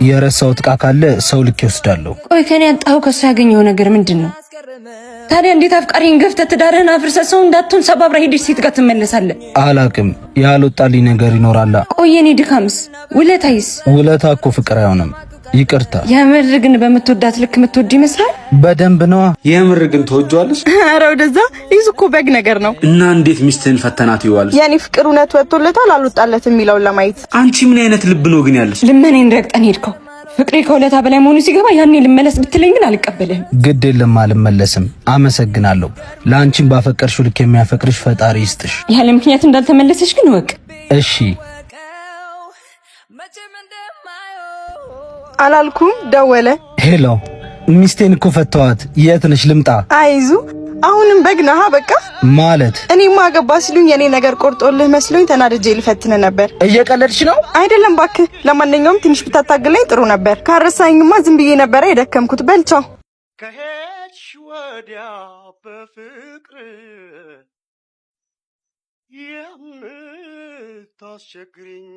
የረሳሁት ዕቃ ካለ ሰው ልክ ይወስዳለሁ። ቆይ ከኔ ያጣው ከሱ ያገኘው ነገር ምንድነው? ታዲያ እንዴት አፍቃሪን ገፍተህ ትዳርህን አፍርሰህ ሰው እንዳትሆን ሰባብራ ሄደሽ ሴት ጋር ትመለሳለህ? አላቅም፣ ያልወጣልኝ ነገር ይኖራላ። ቆይ የኔ ድካምስ ውለታይስ? ውለታ እኮ ፍቅር አይሆንም። ይቅርታ። የምር ግን በምትወዳት ልክ የምትወድ ይመስላል። በደንብ ነዋ። የምር ግን ትወጂዋለሽ? ኧረ ወደዛ ይዙ እኮ በግ ነገር ነው። እና እንዴት ሚስትህን ፈተናት ይዋል? የኔ ፍቅር እውነት ወጥቶለታል አልወጣለትም የሚለውን ለማየት። አንቺ ምን አይነት ልብ ነው ግን ያለሽ? ልመኔን ረግጠን ሄድከው። ፍቅሬ ከውለታ በላይ መሆኑ ሲገባ ያኔ ልመለስ ብትለኝ ግን አልቀበልህም። ግድ የለም አልመለስም። አመሰግናለሁ። ለአንቺም ባፈቀርሽው ልክ የሚያፈቅርሽ ፈጣሪ ይስጥሽ። ያለ ምክንያት እንዳልተመለሰሽ ግን ወቅ። እሺ አላልኩም? ደወለ። ሄሎ፣ ሚስቴን እኮ ፈተዋት። የት ነሽ? ልምጣ? አይዙ አሁንም በግ ነህ? በቃ ማለት እኔማ አገባ ሲሉኝ የኔ ነገር ቆርጦልህ መስሎኝ ተናድጄ ልፈትን ነበር። እየቀለድሽ ነው? አይደለም እባክህ። ለማንኛውም ትንሽ ብታታግለኝ ጥሩ ነበር። ካረሳኝማ ዝም ብዬ ነበረ የደከምኩት። በልቻው ከሄድሽ ወዲያ በፍቅር የምታስቸግሪኝ